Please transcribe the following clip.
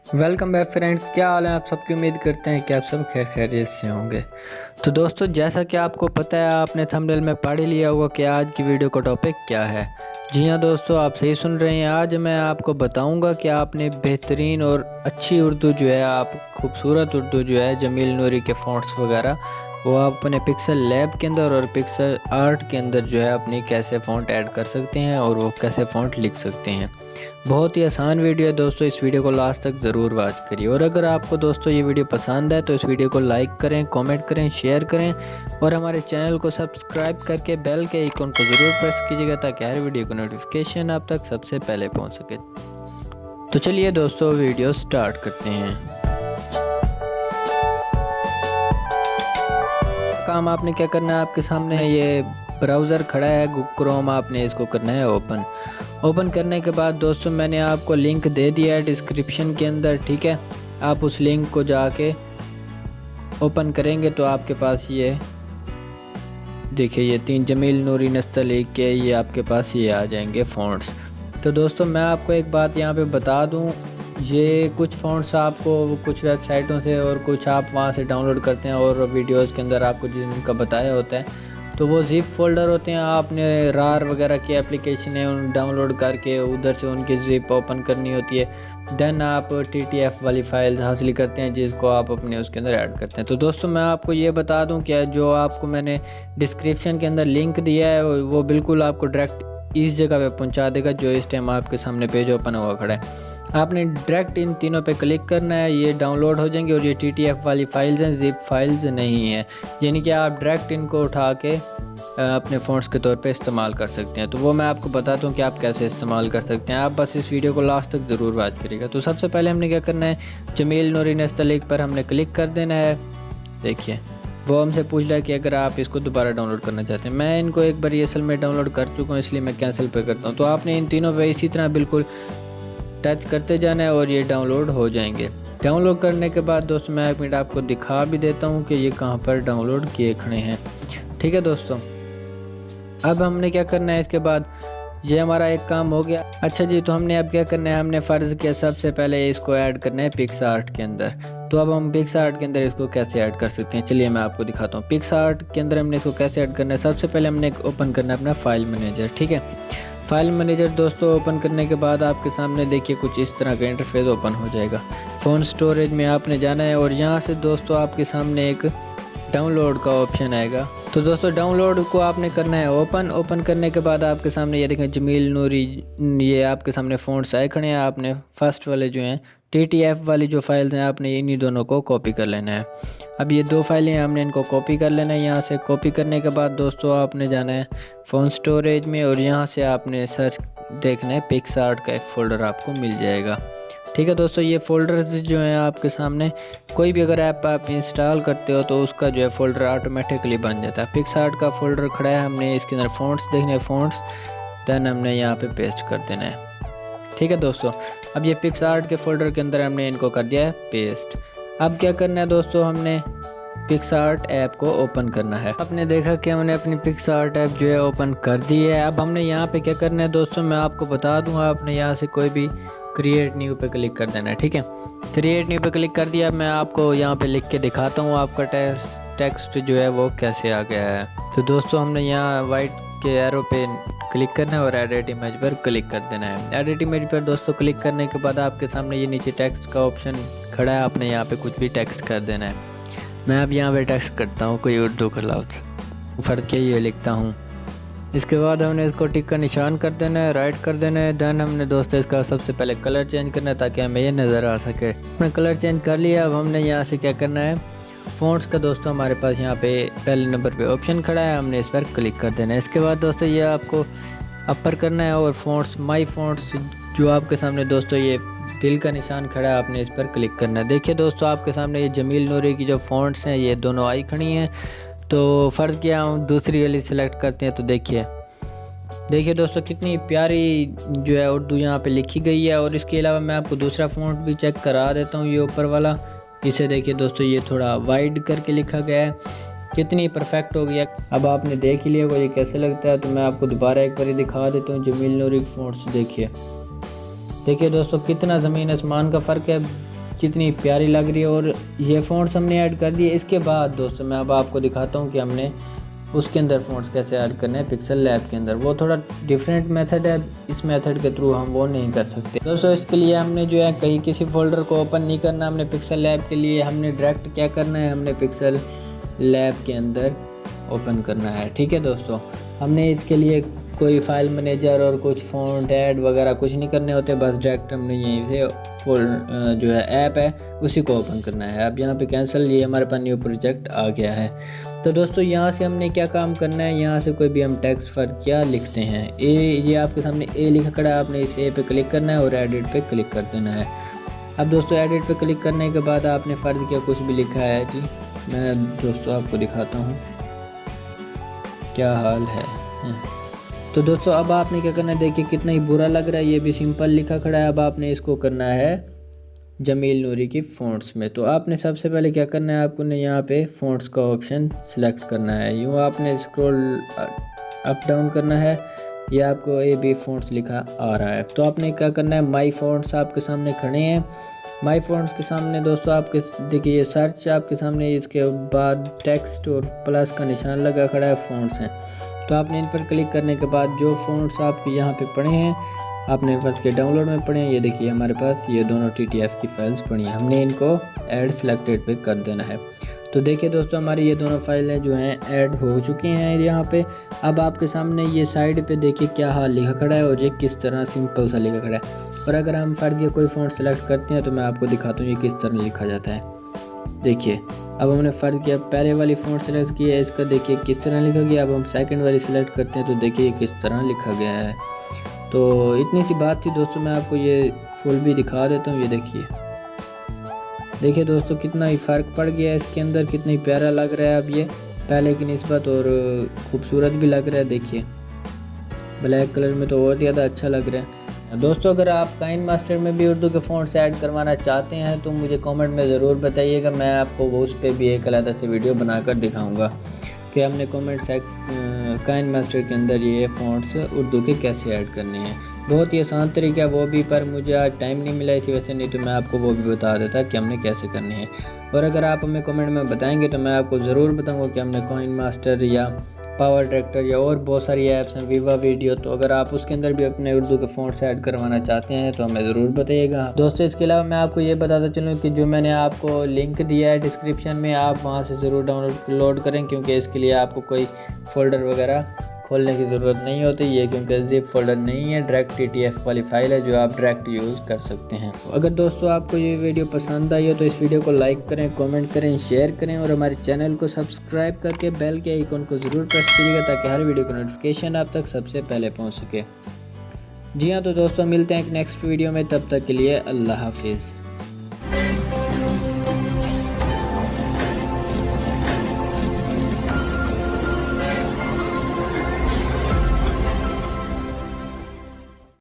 Welcome back friends, क्या हाल है आप सबकी। उम्मीद करते हैं कि आप सब खैर खैरियत से होंगे। तो दोस्तों, जैसा कि आपको पता है, आपने थंबनेल में पढ़ ही लिया होगा कि आज की वीडियो का टॉपिक क्या है। जी हाँ दोस्तों, आप सही सुन रहे हैं। आज मैं आपको बताऊंगा कि आपने बेहतरीन और अच्छी उर्दू जो है, आप खूबसूरत उर्दू जो है, जमील नूरी के फ़ॉन्ट्स वगैरह वो आप अपने पिक्सल लैब के अंदर और पिक्सल आर्ट के अंदर जो है अपनी कैसे फ़ॉन्ट ऐड कर सकते हैं और वो कैसे फ़ॉन्ट लिख सकते हैं। बहुत ही आसान वीडियो है दोस्तों, इस वीडियो को लास्ट तक ज़रूर वॉच करिए। और अगर आपको दोस्तों ये वीडियो पसंद है तो इस वीडियो को लाइक करें, कमेंट करें, शेयर करें और हमारे चैनल को सब्सक्राइब करके बेल के आइकन को ज़रूर प्रेस कीजिएगा ताकि हर वीडियो का नोटिफिकेशन आप तक सबसे पहले पहुंच सके। तो चलिए दोस्तों, वीडियो स्टार्ट करते हैं। काम आपने क्या करना है, आपके सामने ये ब्राउज़र खड़ा है क्रोम, आपने इसको करना है ओपन करने के बाद दोस्तों मैंने आपको लिंक दे दिया है डिस्क्रिप्शन के अंदर, ठीक है। आप उस लिंक को जाके ओपन करेंगे तो आपके पास ये देखिए, ये 3 जमील नूरी नस्तलीक के ये आपके पास ये आ जाएंगे फ़ॉन्ट्स। तो दोस्तों मैं आपको एक बात यहाँ पे बता दूँ, ये कुछ फ़ॉन्ट्स आपको कुछ वेबसाइटों से और कुछ आप वहाँ से डाउनलोड करते हैं और वीडियोज़ के अंदर आपको जिनका बताया होता है तो वो ज़िप फोल्डर होते हैं। आपने रार वगैरह की एप्लीकेशन है उन डाउनलोड करके उधर से उनकी ज़िप ओपन करनी होती है। देन आप TTF वाली फ़ाइल हासिल करते हैं जिसको आप अपने उसके अंदर ऐड करते हैं। तो दोस्तों मैं आपको ये बता दूं कि जो आपको मैंने डिस्क्रिप्शन के अंदर लिंक दिया है वो बिल्कुल आपको डायरेक्ट इस जगह पे पहुंचा देगा जो इस टाइम आपके सामने पेज ओपन हुआ खड़ा है। आपने डायरेक्ट इन तीनों पे क्लिक करना है, ये डाउनलोड हो जाएंगे और ये TTF वाली फ़ाइल्स हैं, ज़िप फाइल्स नहीं हैं। यानी कि आप डायरेक्ट इनको उठा के अपने फ़ॉन्ट्स के तौर पे इस्तेमाल कर सकते हैं। तो वो मैं आपको बताता हूँ कि आप कैसे इस्तेमाल कर सकते हैं। आप बस इस वीडियो को लास्ट तक ज़रूर वॉच करिएगा। तो सबसे पहले हमने क्या करना है, जमील नूरी नस्तलीक पर हमने क्लिक कर देना है। देखिए वो हमसे पूछ रहा है कि अगर आप इसको दोबारा डाउनलोड करना चाहते हैं। मैं इनको एक बार असल में डाउनलोड कर चुका हूँ, इसलिए मैं कैंसिल पे करता हूँ। तो आपने इन तीनों पे इसी तरह बिल्कुल टच करते जाना है और ये डाउनलोड हो जाएंगे। डाउनलोड करने के बाद दोस्तों मैं एक मिनट आपको दिखा भी देता हूँ कि ये कहाँ पर डाउनलोड किए खड़े हैं, ठीक है दोस्तों। अब हमने क्या करना है, इसके बाद ये हमारा एक काम हो गया। अच्छा जी, तो हमने अब क्या करना है, हमने फ़र्ज़ किया सबसे पहले इसको ऐड करना है पिक्सआर्ट के अंदर। तो अब हम पिक्सआर्ट के अंदर इसको कैसे ऐड कर सकते हैं, चलिए मैं आपको दिखाता हूँ। पिक्सआर्ट के अंदर हमने इसको कैसे ऐड करना है, सबसे पहले हमने ओपन करना है अपना फाइल मैनेजर, ठीक है। फाइल मैनेजर दोस्तों ओपन करने के बाद आपके सामने देखिए कुछ इस तरह का इंटरफेस ओपन हो जाएगा। फ़ोन स्टोरेज में आपने जाना है और यहाँ से दोस्तों आपके सामने एक डाउनलोड का ऑप्शन आएगा। तो दोस्तों डाउनलोड को आपने करना है ओपन करने के बाद आपके सामने ये देखें जमील नूरी, ये आपके सामने फ़ॉन्ट्स आए खड़े हैं। आपने फर्स्ट वाले जो हैं TTF वाली जो फाइल्स हैं, आपने इन्हीं दोनों को कॉपी कर लेना है। अब ये 2 फाइलें हैं, हमने इनको कॉपी कर लेना है। यहाँ से कॉपी करने के बाद दोस्तों आपने जाना है फ़ोन स्टोरेज में और यहाँ से आपने सर्च देखना है पिक्सआर्ट का एक फ़ोल्डर आपको मिल जाएगा, ठीक है दोस्तों। ये फ़ोल्डर्स जो हैं आपके सामने, कोई भी अगर ऐप आप इंस्टॉल करते हो तो उसका जो है फ़ोल्डर ऑटोमेटिकली बन जाता है। पिक्सआर्ट का फ़ोल्डर खड़ा है, हमने इसके अंदर फ़ॉन्ट्स देखने हैं, फ़ॉन्ट्स दैन हमने यहाँ पे पेस्ट कर देना है, ठीक है दोस्तों। अब ये पिक्सआर्ट के फ़ोल्डर के अंदर हमने इनको कर दिया है पेस्ट। अब क्या करना है दोस्तों, हमने पिक्सआर्ट ऐप को ओपन करना है। आपने देखा कि हमने अपनी पिक्सआर्ट ऐप जो है ओपन कर दी है। अब हमने यहाँ पे क्या करना है दोस्तों, मैं आपको बता दूँगा। आपने यहाँ से कोई भी क्रिएट न्यू पे क्लिक कर देना है, ठीक है। क्रिएट न्यू पे क्लिक कर दिया। मैं आपको यहाँ पे लिख के दिखाता हूँ आपका टेक्स्ट जो है वो कैसे आ गया है। तो दोस्तों हमने यहाँ वाइट के एरो पे क्लिक करना है और एडिट इमेज पर क्लिक कर देना है। एडिट इमेज पर दोस्तों क्लिक करने के बाद आपके सामने ये नीचे टेक्स्ट का ऑप्शन खड़ा है, आपने यहाँ पे कुछ भी टेक्स्ट कर देना है। मैं अब यहाँ पे टेक्स्ट करता हूँ कोई उर्दू का लफ्ज़, फ़र्क क्या ये लिखता हूँ। इसके बाद हमने इसको टिक का निशान कर देना है, राइट कर देना है। देन हमने दोस्तों इसका सबसे पहले कलर चेंज करना है ताकि हमें ये नज़र आ सके। हमने कलर चेंज कर लिया। अब हमने यहाँ से क्या करना है, फ़ॉन्ट्स का दोस्तों हमारे पास यहाँ पे पहले नंबर पे ऑप्शन खड़ा है, हमने इस पर क्लिक कर देना है। इसके बाद दोस्तों ये आपको अपर करना है और फ़ॉन्ट्स माई फ़ॉन्ट्स जो आपके सामने दोस्तों ये दिल का निशान खड़ा है, आपने इस पर क्लिक करना है। देखिए दोस्तों आपके सामने ये जमील नूरी की जो फ़ॉन्ट्स हैं ये दोनों आई खड़ी हैं। तो फ़र्ज़ किया हम दूसरी वाली सिलेक्ट करते हैं। तो देखिए दोस्तों कितनी प्यारी जो है उर्दू यहाँ पे लिखी गई है। और इसके अलावा मैं आपको दूसरा फ़ॉन्ट भी चेक करा देता हूँ, ये ऊपर वाला, इसे देखिए दोस्तों ये थोड़ा वाइड करके लिखा गया है, कितनी परफेक्ट हो गया। अब आपने देख ही लिया होगा ये कैसे लगता है, तो मैं आपको दोबारा एक बार दिखा देता हूँ जमील नूरी फ़ॉन्ट्स। देखिए दोस्तों कितना ज़मीन आसमान का फ़र्क है। कितनी प्यारी लग रही है। और ये फ़ॉन्ट्स हमने ऐड कर दिए। इसके बाद दोस्तों मैं अब आपको दिखाता हूँ कि हमने उसके अंदर फ़ॉन्ट्स कैसे ऐड करने हैं पिक्सल लैब के अंदर। वो थोड़ा डिफरेंट मेथड है, इस मेथड के थ्रू हम वो नहीं कर सकते दोस्तों। इसके लिए हमने जो है कहीं किसी फोल्डर को ओपन नहीं करना, हमने पिक्सल लैब के लिए हमने डायरेक्ट क्या करना है, हमने पिक्सल लैब के अंदर ओपन करना है। ठीक है दोस्तों, हमने इसके लिए कोई फाइल मैनेजर और कुछ फ़ॉन्ट ऐड वगैरह कुछ नहीं करने होते, बस डायरेक्ट हमने यहीं से जो है ऐप है उसी को ओपन करना है। अब यहाँ पे कैंसिल, ये हमारे पास न्यू प्रोजेक्ट आ गया है। तो दोस्तों यहाँ से हमने क्या काम करना है, यहाँ से कोई भी हम टेक्स्ट पर क्या लिखते हैं, ए, ये आपके सामने ए लिखा खड़ा है, आपने इस ए पे क्लिक करना है और एडिट पे क्लिक कर देना है। अब दोस्तों एडिट पे क्लिक करने के बाद आपने फ़र्ज किया कुछ भी लिखा है जी, मैं दोस्तों आपको दिखाता हूँ क्या हाल है। तो दोस्तों अब आपने क्या करना है, देखिए कितना ही बुरा लग रहा है, ये भी सिंपल लिखा खड़ा है। अब आपने इसको करना है जमील नूरी की फ़ॉन्ट्स में। तो आपने सबसे पहले क्या करना है, आपको यहाँ पे फ़ॉन्ट्स का ऑप्शन सेलेक्ट करना है, यूँ आपने स्क्रॉल अप डाउन करना है, ये आपको ए बी फ़ॉन्ट्स लिखा आ रहा है। तो आपने क्या करना है, माई फ़ॉन्ट्स आपके सामने खड़े हैं। माई फ़ॉन्ट्स के सामने दोस्तों आपके देखिए ये सर्च आपके सामने, इसके बाद टेक्स्ट और प्लस का निशान लगा खड़ा है, फ़ॉन्ट्स हैं। तो आपने इन पर क्लिक करने के बाद जो फ़ॉन्ट्स आपके यहाँ पे पड़े हैं आपने फर्स्ट के डाउनलोड में पड़े हैं, ये देखिए हमारे पास ये दोनों TTF की फाइल्स पड़ी हैं, हमने इनको ऐड सिलेक्टेड पे कर देना है। तो देखिए दोस्तों हमारी ये दोनों फाइलें जो हैं ऐड हो चुकी हैं यहाँ पे। अब आपके सामने ये साइड पे देखिए क्या हाल लिखा खड़ा है और ये किस तरह सिंपल सा लिखा खड़ा है। और अगर हम फर्ज या कोई फ़ॉन्ट सेलेक्ट करते हैं तो मैं आपको दिखाता हूँ ये किस तरह लिखा जाता है। देखिए अब हमने फ़र्ज किया, पहले वाली फ़ॉन्ट सेलेक्ट की है, इसका देखिए किस तरह लिखा गया। अब हम सेकंड वाली सेलेक्ट करते हैं तो देखिए किस तरह लिखा गया है। तो इतनी सी बात थी दोस्तों, मैं आपको ये फुल भी दिखा देता हूँ। ये देखिए दोस्तों कितना ही फ़र्क पड़ गया है इसके अंदर, कितना ही प्यारा लग रहा है अब ये पहले की निस्बत, और खूबसूरत भी लग रहा है। देखिए ब्लैक कलर में तो और ज़्यादा अच्छा लग रहा है। दोस्तों अगर आप काइनमास्टर में भी उर्दू के फ़ॉन्ट्स ऐड करवाना चाहते हैं तो मुझे कमेंट में ज़रूर बताइएगा, मैं आपको वो उस पर भी एक अलग से वीडियो बनाकर दिखाऊंगा कि हमने काइनमास्टर के अंदर ये फ़ॉन्ट्स उर्दू के कैसे ऐड करने हैं। बहुत ही आसान तरीका है वो भी, पर मुझे आज टाइम नहीं मिला इसी वजह से, नहीं तो मैं आपको वो भी बता देता कि हमने कैसे करने हैं। और अगर आप हमें कमेंट में बताएंगे तो मैं आपको ज़रूर बताऊँगा कि हमने काइनमास्टर या पावर डायरेक्टर या और बहुत सारी ऐप्स हैं, विवा वीडियो, तो अगर आप उसके अंदर भी अपने उर्दू के फ़ॉन्ट्स ऐड करवाना चाहते हैं तो हमें ज़रूर बताइएगा दोस्तों। इसके अलावा मैं आपको ये बताता चलूँ कि जो मैंने आपको लिंक दिया है डिस्क्रिप्शन में, आप वहाँ से ज़रूर डाउनलोड करें, क्योंकि इसके लिए आपको कोई फ़ोल्डर वगैरह खोलने की ज़रूरत नहीं होती ये, क्योंकि ज़िप फोल्डर नहीं है, डायरेक्ट TTF वाली फाइल है जो आप डायरेक्ट यूज़ कर सकते हैं। अगर दोस्तों आपको ये वीडियो पसंद आई हो तो इस वीडियो को लाइक करें, कमेंट करें, शेयर करें और हमारे चैनल को सब्सक्राइब करके बेल के आइकन को ज़रूर प्रेस कीजिएगा ताकि हर वीडियो का नोटिफिकेशन आप तक सबसे पहले पहुँच सके। जी हाँ, तो दोस्तों मिलते हैं एक नेक्स्ट वीडियो में, तब तक के लिए अल्लाह हाफिज़।